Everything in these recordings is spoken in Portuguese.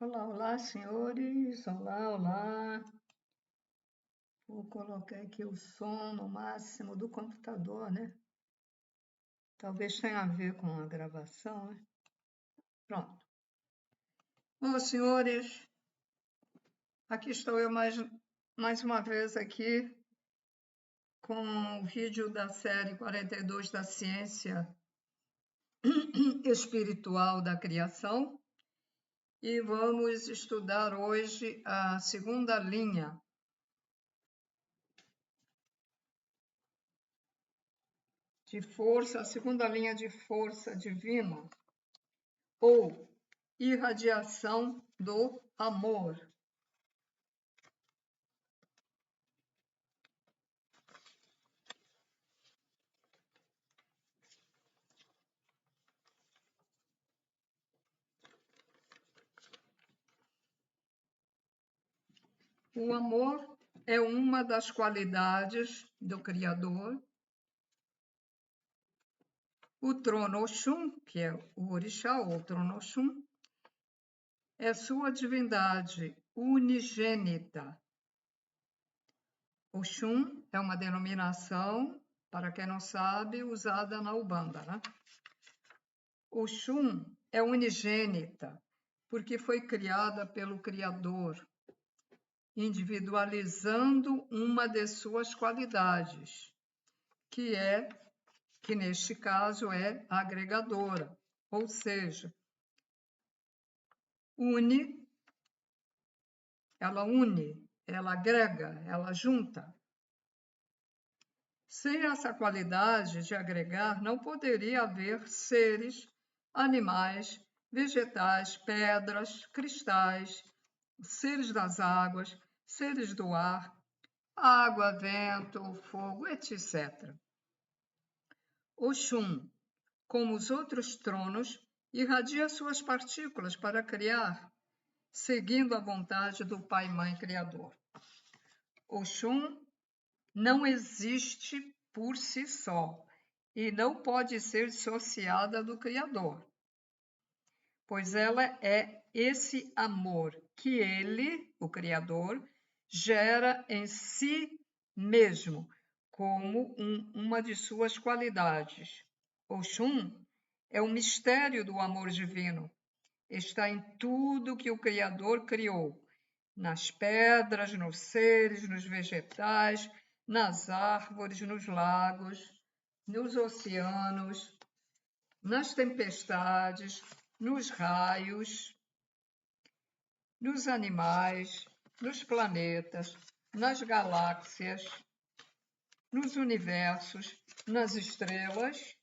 Olá, olá, senhores. Olá, olá. Vou colocar aqui o som no máximo do computador, né? Talvez tenha a ver com a gravação, né? Pronto. Bom, senhores, aqui estou eu mais uma vez aqui com o vídeo da série 42 da ciência espiritual da criação e vamos estudar hoje a segunda linha de força, a segunda linha de força divina, ou irradiação do amor. O amor é uma das qualidades do Criador. O trono Oxum, que é o orixá, ou trono Oxum, é sua divindade unigênita. Oxum é uma denominação, para quem não sabe, usada na Umbanda, né? Oxum é unigênita, porque foi criada pelo Criador, individualizando uma de suas qualidades, que neste caso é agregadora, ou seja, ela une, ela agrega, ela junta. Sem essa qualidade de agregar, não poderia haver seres, animais, vegetais, pedras, cristais, seres das águas, seres do ar, água, vento, fogo, etc. Oxum, como os outros tronos, irradia suas partículas para criar, seguindo a vontade do Pai-Mãe Criador. Oxum não existe por si só e não pode ser dissociada do Criador, pois ela é esse amor que ele, o Criador, gera em si mesmo, como uma de suas qualidades. Oxum é o mistério do amor divino. Está em tudo que o Criador criou, nas pedras, nos seres, nos vegetais, nas árvores, nos lagos, nos oceanos, nas tempestades, nos raios, nos animais, nos planetas, nas galáxias, nos universos, nas estrelas,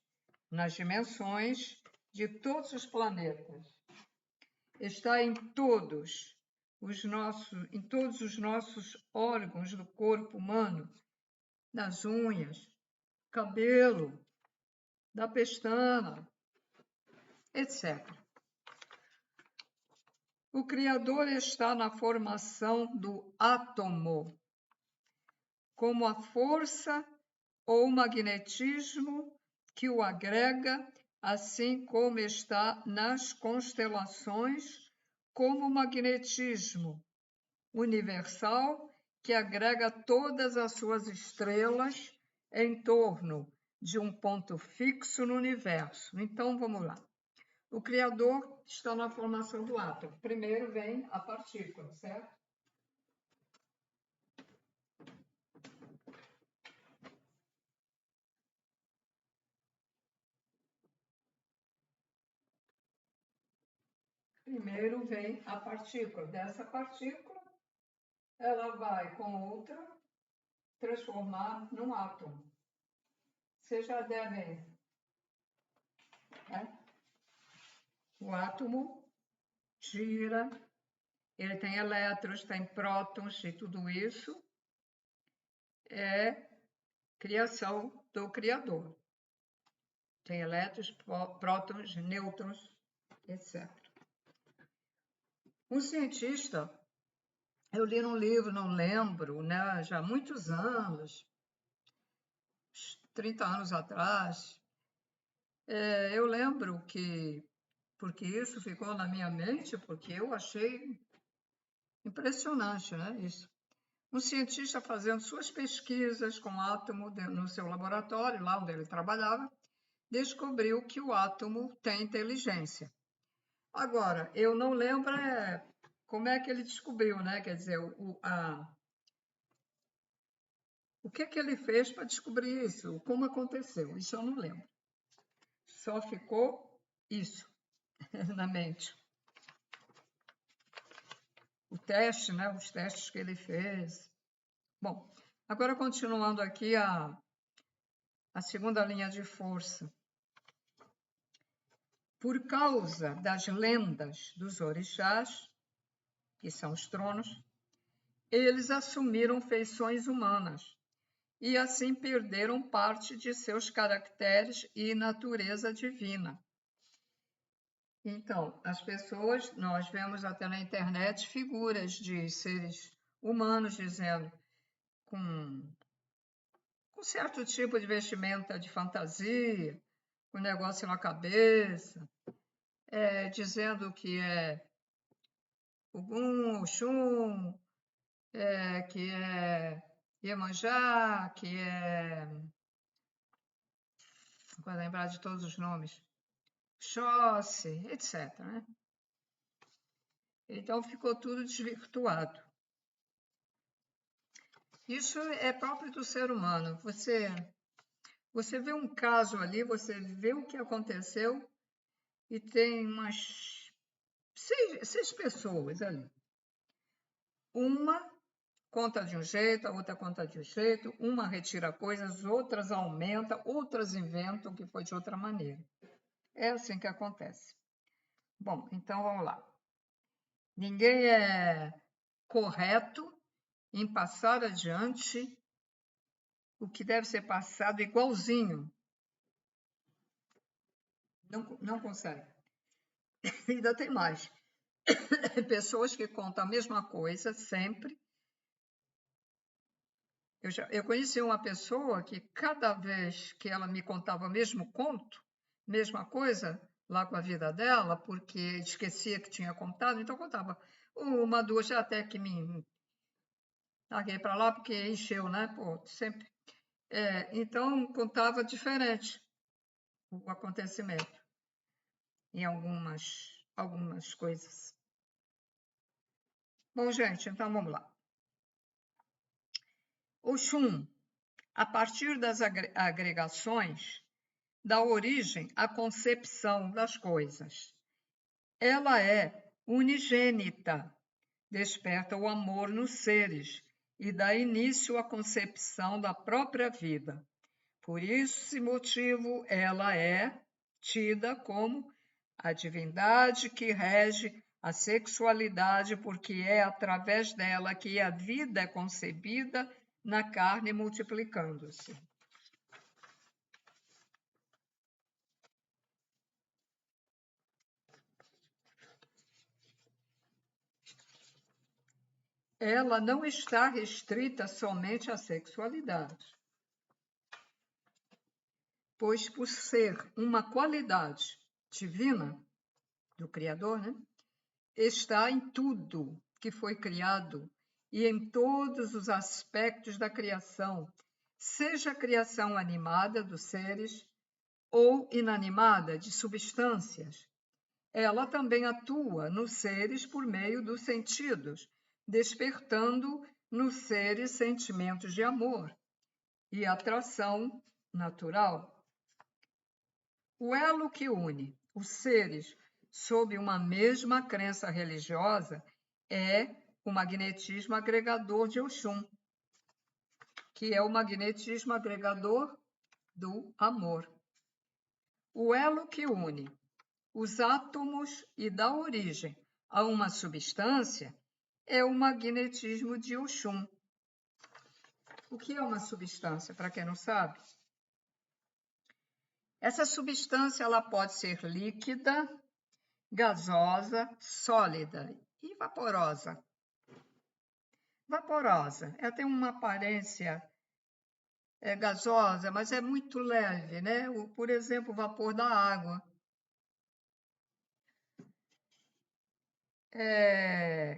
nas dimensões de todos os planetas. Está em todos os nossos órgãos do corpo humano, nas unhas, cabelo, da pestana, etc. O Criador está na formação do átomo, como a força ou magnetismo que o agrega, assim como está nas constelações, como o magnetismo universal que agrega todas as suas estrelas em torno de um ponto fixo no universo. Então, vamos lá. O Criador está na formação do átomo. Primeiro vem a partícula, certo? Primeiro vem a partícula. Dessa partícula, ela vai com outra transformar num átomo. Vocês já devem, né? O átomo gira, ele tem elétrons, tem prótons e tudo isso é criação do Criador. Tem elétrons, prótons, nêutrons, etc. Um cientista, eu li num livro, não lembro, né, já há muitos anos, 30 anos atrás, eu lembro que porque isso ficou na minha mente, porque eu achei impressionante, né? Isso. Um cientista fazendo suas pesquisas com átomo no seu laboratório, lá onde ele trabalhava, descobriu que o átomo tem inteligência. Agora, eu não lembro como é que ele descobriu, né? Quer dizer, o que que ele fez para descobrir isso? Como aconteceu? Isso eu não lembro. Só ficou isso na mente. O teste, né? Os testes que ele fez. Bom, agora continuando aqui a segunda linha de força. Por causa das lendas dos orixás, que são os tronos, eles assumiram feições humanas e assim perderam parte de seus caracteres e natureza divina. Então, as pessoas, nós vemos até na internet figuras de seres humanos dizendo com certo tipo de vestimenta de fantasia, com negócio na cabeça, dizendo que é Ogum, Oxum, que é Iemanjá, que é... Não vou lembrar de todos os nomes. Xóssi, etc. Né? Então, ficou tudo desvirtuado. Isso é próprio do ser humano. Você vê um caso ali, você vê o que aconteceu e tem umas seis pessoas ali. Uma conta de um jeito, a outra conta de um jeito, uma retira coisas, outras aumentam, outras inventam que foi de outra maneira. É assim que acontece. Bom, então vamos lá. Ninguém é correto em passar adiante o que deve ser passado igualzinho. Não consegue. Ainda tem mais. Pessoas que contam a mesma coisa sempre. Eu conheci uma pessoa que cada vez que ela me contava o mesmo conto, mesma coisa lá com a vida dela, porque esquecia que tinha contado, então contava uma, duas, até que me larguei para lá porque encheu, né? Pô, sempre. Então contava diferente o acontecimento em algumas coisas. Bom, gente, então vamos lá. Oxum, a partir das agregações, dá origem à concepção das coisas. Ela é unigênita, desperta o amor nos seres e dá início à concepção da própria vida. Por esse motivo, ela é tida como a divindade que rege a sexualidade, porque é através dela que a vida é concebida na carne multiplicando-se. Ela não está restrita somente à sexualidade, pois por ser uma qualidade divina do Criador, né, está em tudo que foi criado e em todos os aspectos da criação, seja a criação animada dos seres ou inanimada de substâncias. Ela também atua nos seres por meio dos sentidos, despertando nos seres sentimentos de amor e atração natural. O elo que une os seres sob uma mesma crença religiosa é o magnetismo agregador de Oxum, que é o magnetismo agregador do amor. O elo que une os átomos e dá origem a uma substância é o magnetismo de Oxum. O que é uma substância, para quem não sabe? Essa substância ela pode ser líquida, gasosa, sólida e vaporosa. Vaporosa, ela tem uma aparência gasosa, mas é muito leve, né? Por exemplo, o vapor da água.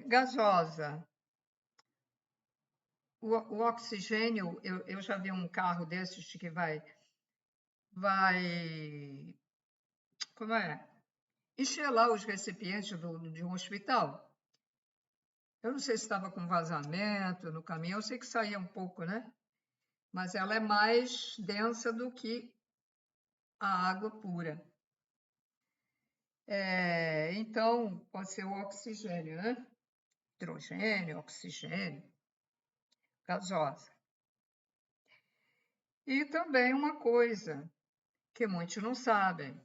gasosa. O oxigênio, eu já vi um carro desses que vai, como é? Encher lá os recipientes de um hospital. Eu não sei se estava com vazamento no caminhão, eu sei que saía um pouco, né? Mas ela é mais densa do que a água pura. Então, pode ser o oxigênio, né? Hidrogênio, oxigênio, gasosa. E também uma coisa que muitos não sabem,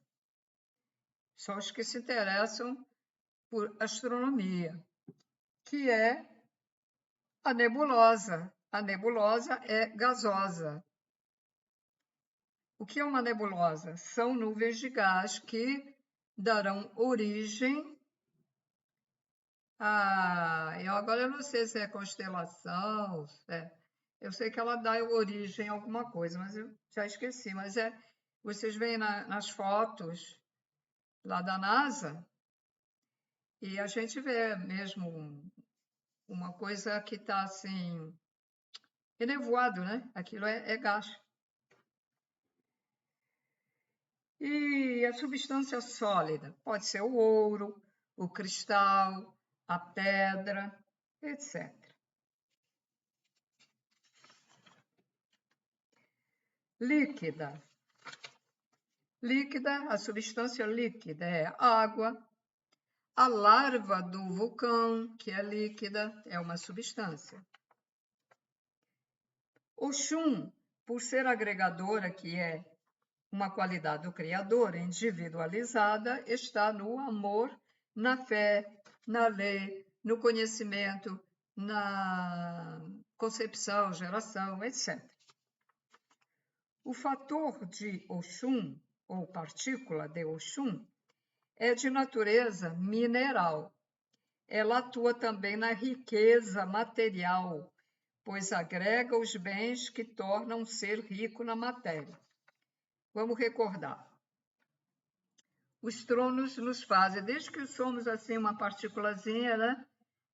só os que se interessam por astronomia, que é a nebulosa. A nebulosa é gasosa. O que é uma nebulosa? São nuvens de gás que darão origem agora eu não sei se é constelação, eu sei que ela dá origem a alguma coisa, mas eu já esqueci. Mas vocês veem nas fotos lá da NASA e a gente vê mesmo uma coisa que está assim, enevoado, né? Aquilo é gás. E a substância sólida pode ser o ouro, o cristal, a pedra, etc. Líquida. Líquida, a substância líquida é água. A larva do vulcão, que é líquida, é uma substância. Oxum, por ser agregadora, que é uma qualidade do Criador, individualizada, está no amor, na fé, na lei, no conhecimento, na concepção, geração, etc. O fator de Oxum, ou partícula de Oxum, é de natureza mineral. Ela atua também na riqueza material, pois agrega os bens que tornam um ser rico na matéria. Vamos recordar. Os tronos nos fazem, desde que somos assim uma partículazinha, né?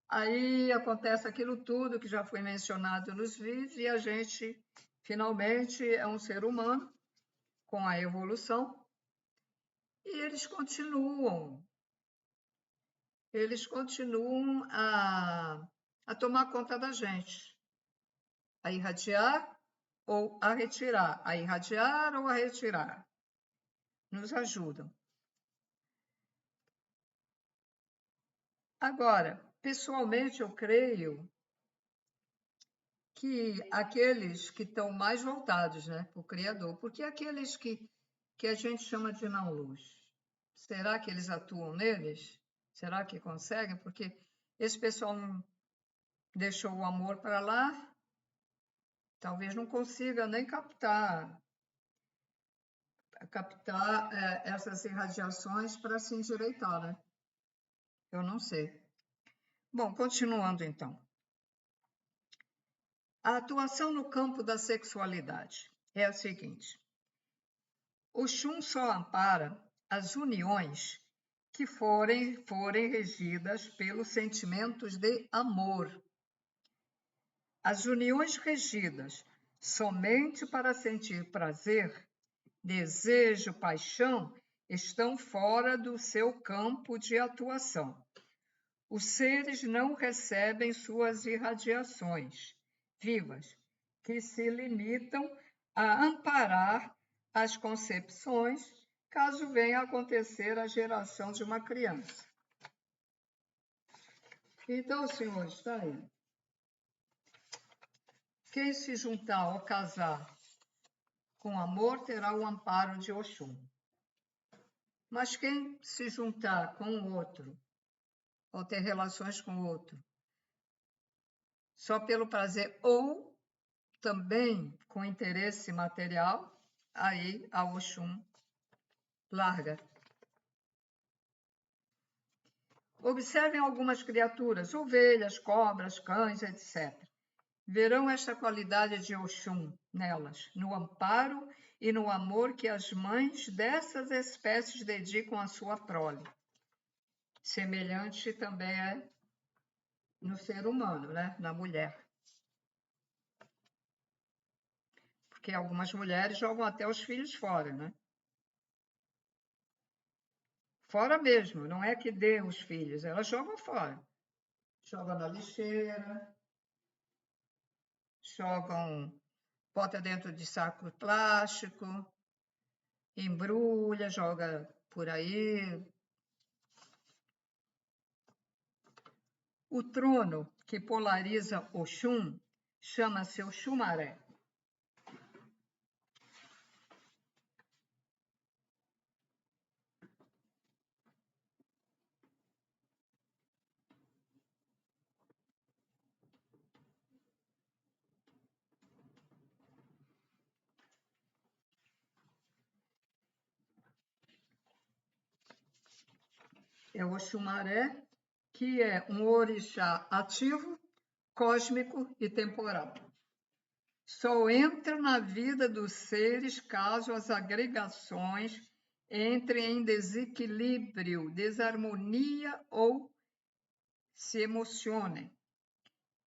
Aí acontece aquilo tudo que já foi mencionado nos vídeos e a gente finalmente é um ser humano com a evolução e eles continuam a tomar conta da gente, a irradiar ou a retirar, a irradiar ou a retirar, nos ajudam. Agora, pessoalmente, eu creio que aqueles que estão mais voltados, né, para o Criador, porque aqueles que a gente chama de não-luz, será que eles atuam neles? Será que conseguem? Porque esse pessoal não deixou o amor para lá, talvez não consiga nem captar essas irradiações para se endireitar, né? Eu não sei. Bom, continuando então. A atuação no campo da sexualidade é a seguinte. Oxum só ampara as uniões que forem regidas pelos sentimentos de amor. As uniões regidas somente para sentir prazer, desejo, paixão, estão fora do seu campo de atuação. Os seres não recebem suas irradiações vivas, que se limitam a amparar as concepções, caso venha a acontecer a geração de uma criança. Então, senhores, está aí. Quem se juntar ou casar com amor terá o amparo de Oxum. Mas quem se juntar com o outro, ou ter relações com o outro, só pelo prazer ou também com interesse material, aí a Oxum larga. Observem algumas criaturas, ovelhas, cobras, cães, etc. Verão esta qualidade de Oxum nelas, no amparo e no amor que as mães dessas espécies dedicam à sua prole. semelhante também é no ser humano, né? Na mulher. Porque algumas mulheres jogam até os filhos fora, né? Fora mesmo, não é que dê os filhos, elas jogam fora. Jogam na lixeira, jogam, bota dentro de saco plástico, embrulha, joga por aí. O trono que polariza Oxum chama-se Oxumaré. É o Oxumaré, que é um orixá ativo, cósmico e temporal. Só entra na vida dos seres caso as agregações entrem em desequilíbrio, desarmonia ou se emocionem.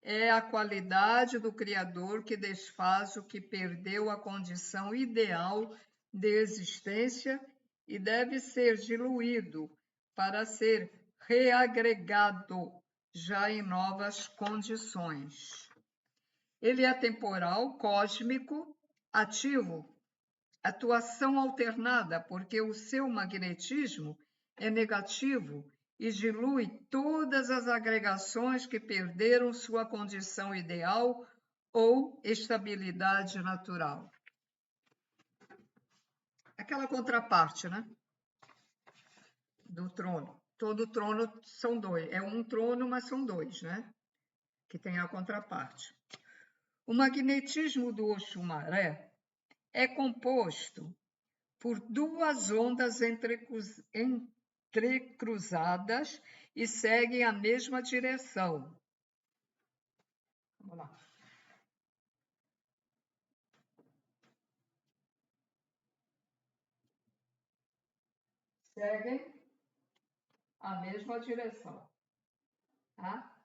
É a qualidade do Criador que desfaz o que perdeu a condição ideal de existência e deve ser diluído para ser reagregado já em novas condições. Ele é temporal, cósmico, ativo, atuação alternada, porque o seu magnetismo é negativo e dilui todas as agregações que perderam sua condição ideal ou estabilidade natural. Aquela contraparte, né? Do trono. Todo trono são dois. É um trono, mas são dois, né? Que tem a contraparte. O magnetismo do Oxumaré é composto por duas ondas entrecruzadas e seguem a mesma direção. Vamos lá. Seguem a mesma direção. Tá?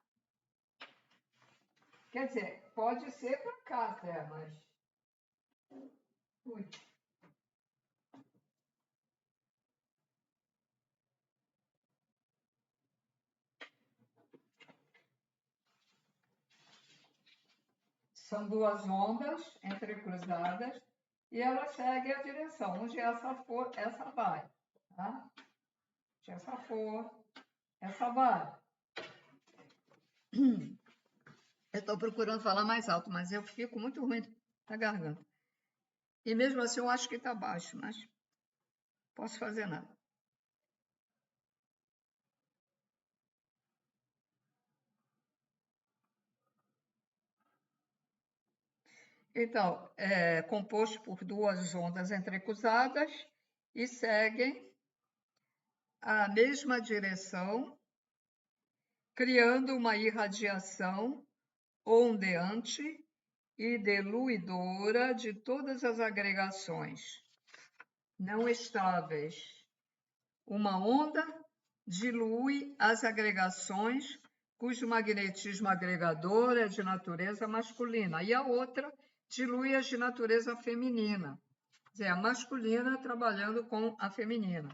Quer dizer, pode ser para cá até, mas... Ui. São duas ondas entrecruzadas e elas seguem a direção. Onde essa for, essa vai. Tá? Onde essa for, essa vai. Eu estou procurando falar mais alto, mas eu fico muito ruim na garganta. E mesmo assim eu acho que está baixo, mas posso fazer nada. Então, é composto por duas ondas entrecruzadas e seguem a mesma direção, criando uma irradiação ondeante e diluidora de todas as agregações não estáveis. Uma onda dilui as agregações cujo magnetismo agregador é de natureza masculina, e a outra dilui as de natureza feminina, quer dizer, a masculina trabalhando com a feminina,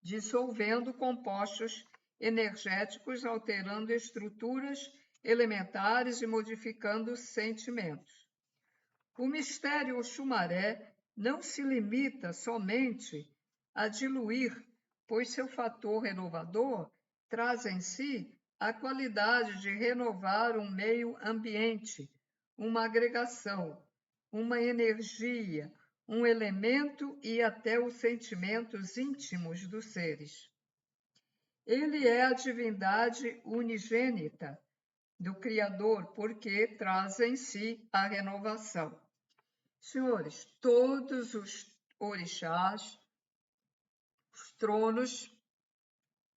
dissolvendo compostos energéticos, alterando estruturas elementares e modificando sentimentos. O mistério Oxumaré não se limita somente a diluir, pois seu fator renovador traz em si a qualidade de renovar um meio ambiente, uma agregação, uma energia, um elemento e até os sentimentos íntimos dos seres. Ele é a divindade unigênita do Criador, porque traz em si a renovação. Senhores, todos os orixás, os tronos,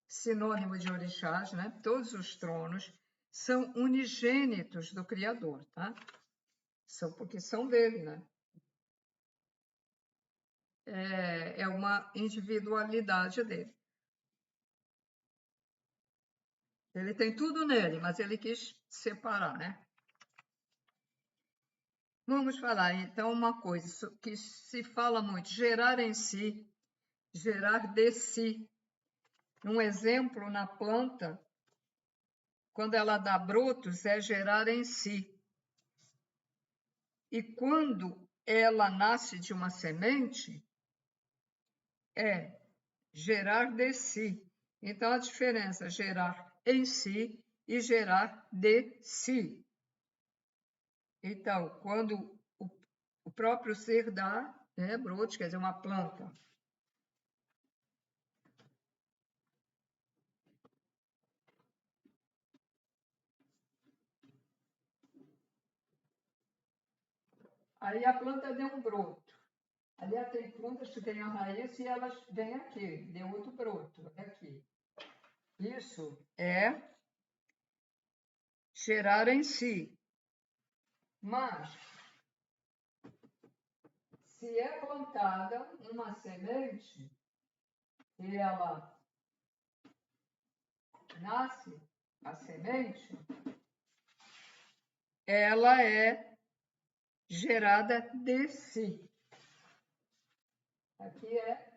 sinônimo de orixás, né? Todos os tronos são unigênitos do Criador, tá? São porque são dele, né? É uma individualidade dele. Ele tem tudo nele, mas ele quis separar, né? Vamos falar, então, uma coisa que se fala muito: gerar em si, gerar de si. Um exemplo na planta, quando ela dá brotos, é gerar em si. E quando ela nasce de uma semente, é gerar de si. Então, a diferença é gerar em si e gerar de si. Então, quando o próprio ser dá, né, brotos, quer dizer, uma planta. Aí a planta deu um broto. Aliás, tem plantas que têm a raiz e elas vêm aqui, deu outro broto, aqui. Isso é gerar em si. Mas, se é plantada uma semente e ela nasce, a semente, ela é gerada de si. Aqui é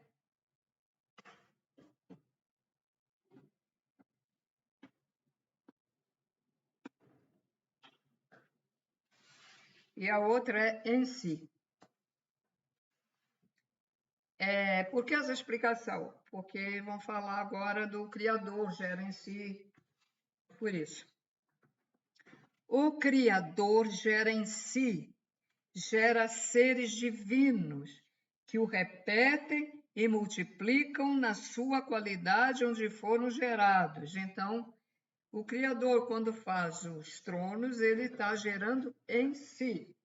e a outra é em si. Por que essa explicação? Porque vamos falar agora do Criador, gera em si, por isso. O Criador gera em si, gera seres divinos que o repetem e multiplicam na sua qualidade onde foram gerados. Então, o Criador, quando faz os tronos, ele está gerando em si.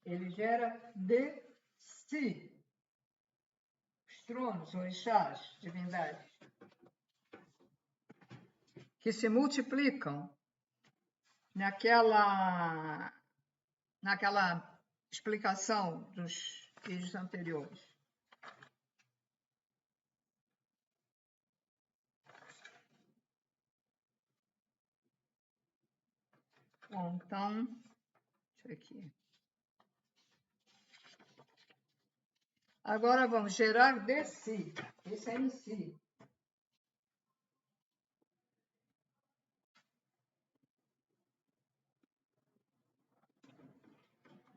Ele gera de si. Os tronos, orixás, divindades, que se multiplicam naquela explicação dos vídeos anteriores. Bom, então, deixa eu aqui. Agora vamos gerar de si. Isso é em si.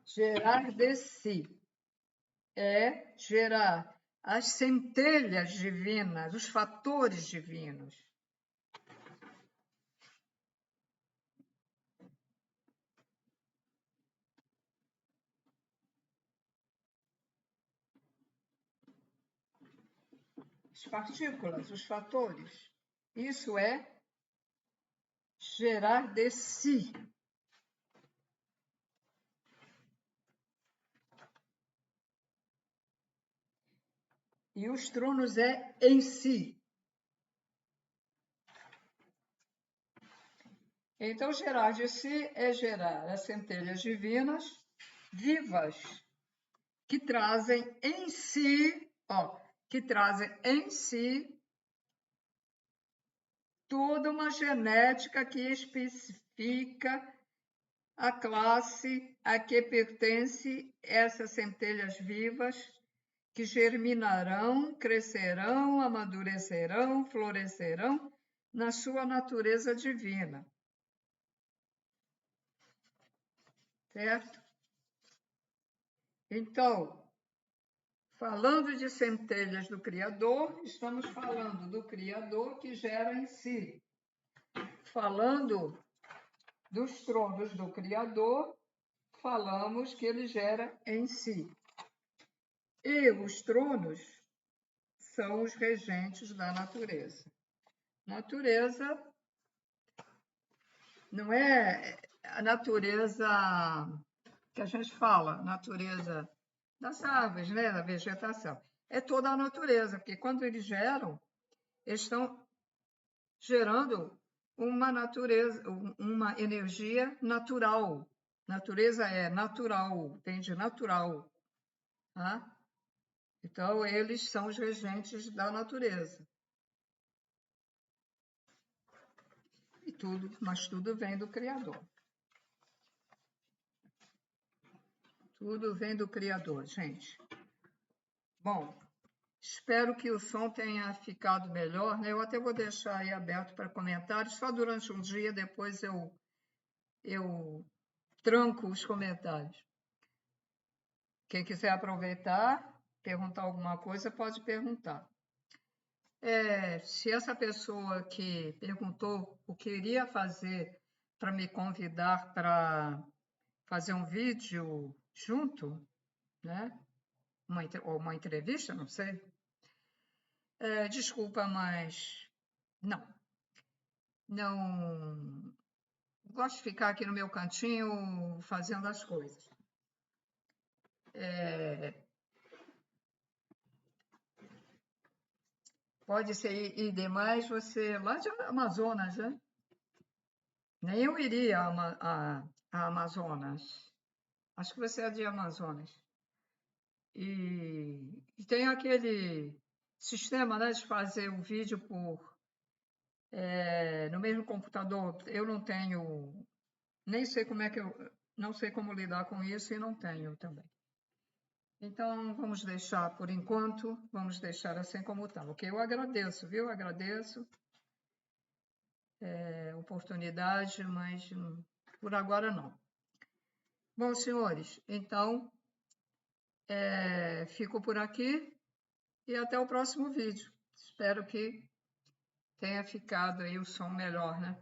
Gerar de si é gerar as centelhas divinas, os fatores divinos. As partículas, os fatores. Isso é gerar de si. E os tronos é em si. Então, gerar de si é gerar as centelhas divinas vivas, que trazem em si, toda uma genética que especifica a classe a que pertence essas centelhas vivas, que germinarão, crescerão, amadurecerão, florescerão na sua natureza divina. Certo? Então, falando de centelhas do Criador, estamos falando do Criador que gera em si. Falando dos tronos do Criador, falamos que ele gera em si. E os tronos são os regentes da natureza. Natureza não é a natureza que a gente fala, natureza das árvores, né, da vegetação. É toda a natureza, porque quando eles geram, eles estão gerando uma natureza, uma energia natural. Natureza é natural, vem de natural. Tá? Então, eles são os regentes da natureza. E tudo, mas tudo vem do Criador. Tudo vem do Criador, gente. Bom, espero que o som tenha ficado melhor, né? Eu até vou deixar aí aberto para comentários, só durante um dia, depois eu tranco os comentários. Quem quiser aproveitar, perguntar alguma coisa, pode perguntar. Se essa pessoa que perguntou o que iria fazer para me convidar para fazer um vídeo junto, né? Ou uma entrevista, não sei. Desculpa, mas não. Não gosto de ficar aqui no meu cantinho fazendo as coisas. Pode ser ir demais você lá de Amazonas, né? Nem eu iria a Amazonas. Acho que você é de Amazonas. E tem aquele sistema, né, de fazer o vídeo no mesmo computador. Eu não tenho, nem sei como é que não sei como lidar com isso e não tenho também. Então, vamos deixar por enquanto, vamos deixar assim como está. Ok, eu agradeço, viu? Agradeço a oportunidade, mas por agora não. Bom, senhores, então, fico por aqui e até o próximo vídeo. Espero que tenha ficado aí o som melhor, né?